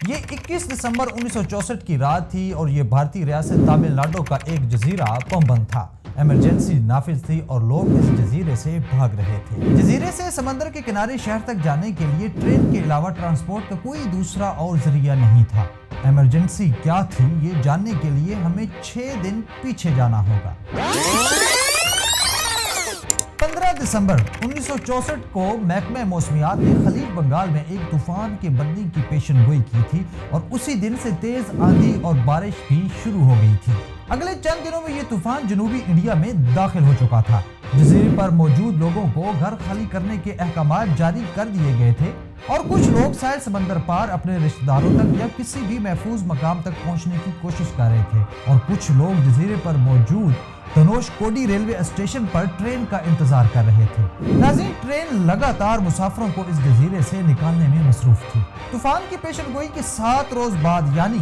یہ 21 دسمبر 1964 کی رات تھی اور یہ بھارتی ریاست تامل ناڈو کا ایک جزیرہ پمبن تھا۔ ایمرجنسی نافذ تھی اور لوگ اس جزیرے سے بھاگ رہے تھے۔ جزیرے سے سمندر کے کنارے شہر تک جانے کے لیے ٹرین کے علاوہ ٹرانسپورٹ کا کوئی دوسرا اور ذریعہ نہیں تھا۔ ایمرجنسی کیا تھی یہ جاننے کے لیے ہمیں 6 دن پیچھے جانا ہوگا۔ 15 دسمبر 1964 کو محکمہ موسمیات نے خلیج بنگال میں ایک طوفان کے بننے کی پیشن گوئی کی تھی اور اسی دن سے تیز آندھی اور بارش بھی شروع ہو گئی تھی۔ اگلے چند دنوں میں یہ طوفان جنوبی انڈیا میں داخل ہو چکا تھا۔ جزیرے پر موجود لوگوں کو گھر خالی کرنے کے احکامات جاری کر دیے گئے تھے اور کچھ لوگ ساحل سمندر پار اپنے رشتہ داروں تک یا کسی بھی محفوظ مقام تک پہنچنے کی کوشش کر رہے تھے اور کچھ لوگ جزیرے پر موجود دھنوش کوڈی ریلوے اسٹیشن پر ٹرین کا انتظار کر رہے تھے۔ ناظرین، ٹرین لگاتار مسافروں کو اس جزیرے سے نکالنے میں مصروف تھی۔ طوفان کی پیشن گوئی کے 7 روز بعد یعنی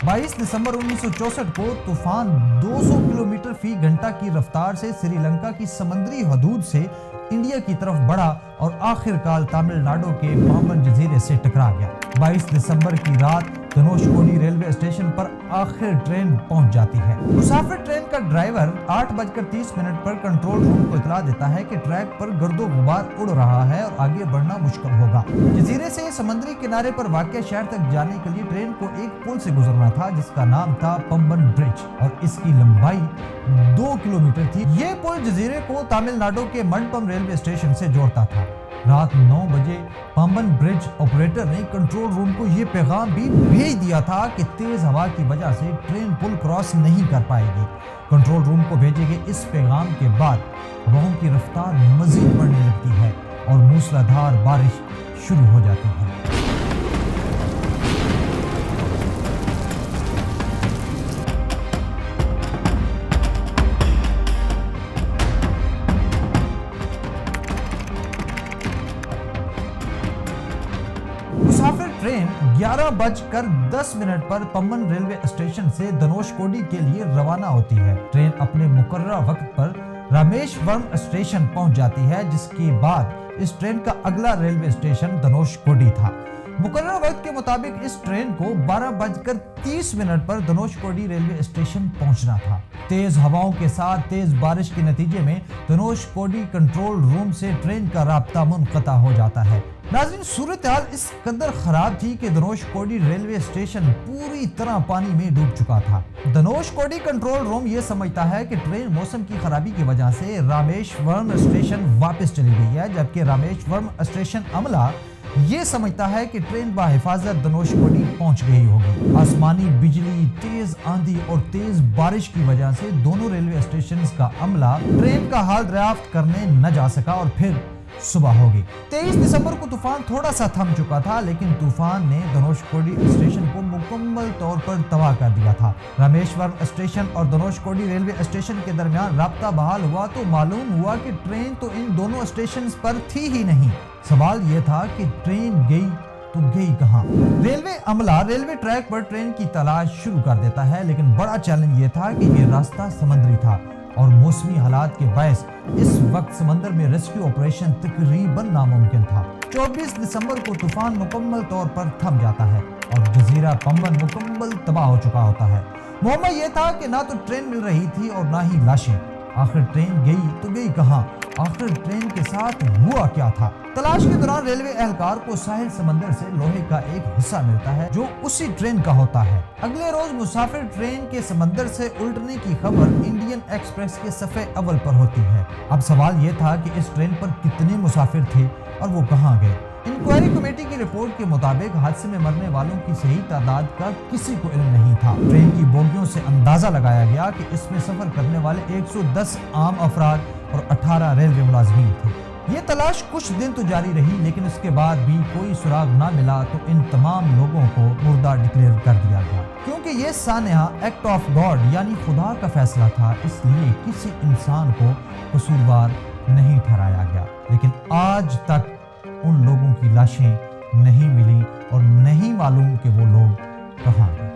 22 دسمبر 1964 کو طوفان 200 کلومیٹر فی گھنٹہ کی رفتار سے سری لنکا کی سمندری حدود سے انڈیا کی طرف بڑھا اور آخر کار تامل ناڈو کے پامبن جزیرے سے ٹکرا گیا۔ 22 دسمبر کی رات دھنوش کوڈی ریلوے اسٹیشن پر آخر ٹرین پہنچ جاتی ہے۔ مسافر ٹرین کا ڈرائیور 8:30 پر کنٹرول روم کو اطلاع دیتا ہے کہ ٹریک پر گرد و غبار اڑ رہا ہے اور آگے بڑھنا مشکل ہوگا۔ جزیرے سے سمندری کنارے پر واقع شہر تک جانے کے لیے ٹرین کو ایک پل سے گزرنا تھا جس کا نام تھا پمبن برج اور اس کی لمبائی 2 کلومیٹر تھی۔ یہ پل جزیرے کو تامل ناڈو کے منڈپم ریلوے اسٹیشن سے جوڑتا تھا۔ رات 9 بجے پمبن برج آپریٹر نے کنٹرول روم کو یہ پیغام بھی بھیج دیا تھا کہ تیز ہوا کی وجہ سے ٹرین پل کراس نہیں کر پائے گی۔ کنٹرول روم کو بھیجے گئے اس پیغام کے بعد ہواؤں کی رفتار مزید بڑھنے لگتی ہے اور موسلادھار بارش شروع ہو جاتی ہے۔ مسافر ٹرین 11:10 پر پمبن ریلوے اسٹیشن سے دھنوش کوڈی کے لیے روانہ ہوتی ہے۔ ٹرین اپنے مقررہ وقت پر رامیشورم اسٹیشن پہنچ جاتی ہے جس کے بعد اس ٹرین کا اگلا ریلوے اسٹیشن دھنوش کوڈی تھا۔ مقررہ وقت کے مطابق اس ٹرین کو 12:30 پر دھنوش کوڈی ریلوے اسٹیشن پہنچنا تھا۔ تیز ہواؤں کے ساتھ تیز بارش کے نتیجے میں دھنوش کوڈی کنٹرول روم سے ٹرین کا رابطہ منقطع ہو جاتا ہے۔ ناظرین، صورتحال اس قدر خراب تھی کہ دھنوش کوڈی ریلوے اسٹیشن پوری طرح پانی میں ڈوب چکا تھا۔ دھنوش کوڈی کنٹرول روم یہ سمجھتا ہے کہ ٹرین موسم کی خرابی کی وجہ سے رامیشورم اسٹیشن واپس چلی گئی ہے، جبکہ رامیشورم اسٹیشن عملہ یہ سمجھتا ہے کہ ٹرین بحفاظت دھنوش کوڈی پہنچ گئی ہوگی۔ آسمانی بجلی، تیز آندھی اور تیز بارش کی وجہ سے دونوں ریلوے اسٹیشنز کا عملہ ٹرین کا حال دریافت کرنے نہ جا سکا اور پھر صبح ہوگی۔ 23 دسمبر کو طوفان تھوڑا سا تھم چکا تھا لیکن طوفان نے دھنوش کوڈی اسٹیشن کو مکمل طور پر تباہ کر دیا تھا۔ رامیشورم اسٹیشن اور دھنوش کوڈی ریلوے اسٹیشن کے درمیان رابطہ بحال ہوا تو معلوم ہوا کہ ٹرین تو ان دونوں اسٹیشنز پر تھی ہی نہیں۔ سوال یہ تھا کہ ٹرین گئی تو گئی کہاں؟ ریلوے عملہ ریلوے ٹریک پر ٹرین کی تلاش شروع کر دیتا ہے لیکن بڑا چیلنج یہ تھا کہ یہ راستہ سمندری تھا اور موسمی حالات کے باعث اس وقت سمندر میں ریسکیو آپریشن تقریباً ناممکن تھا۔ 24 دسمبر کو طوفان مکمل طور پر تھم جاتا ہے اور جزیرہ پمبن مکمل تباہ ہو چکا ہوتا ہے۔ معاملہ یہ تھا کہ نہ تو ٹرین مل رہی تھی اور نہ ہی لاشیں۔ آخر ٹرین گئی تو گئی کہاں؟ آخر ٹرین کے ساتھ ہوا کیا تھا؟ تلاش کے دوران ریلوے اہلکار کو ساحل سمندر سے لوہے کا ایک حصہ ملتا ہے جو اسی ٹرین کا ہوتا ہے۔ اگلے روز مسافر ٹرین کے سمندر سے الٹنے کی خبر انڈین ایکسپریس کے صفحے اول پر ہوتی ہے۔ اب سوال یہ تھا کہ اس ٹرین پر کتنے مسافر تھے اور وہ کہاں گئے؟ انکوائری کمیٹی کی رپورٹ کے مطابق حادثے میں مرنے والوں کی صحیح تعداد کا کسی کو علم نہیں تھا۔ ٹرین کی بوگیوں سے اندازہ لگایا گیا کہ اس میں سفر کرنے والے 110 عام افراد اور 18 ریلوے ملازمین تھے۔ یہ تلاش کچھ دن تو جاری رہی لیکن اس کے بعد بھی کوئی سراغ نہ ملا تو ان تمام لوگوں کو مردہ ڈکلیئر کر دیا گیا۔ کیونکہ یہ سانحہ ایکٹ آف گاڈ یعنی خدا کا فیصلہ تھا اس لیے کسی انسان کو قصوروار نہیں ٹھہرایا گیا، لیکن آج تک ان لوگوں کی لاشیں نہیں ملی اور نہیں معلوم کہ وہ لوگ کہاں گئے۔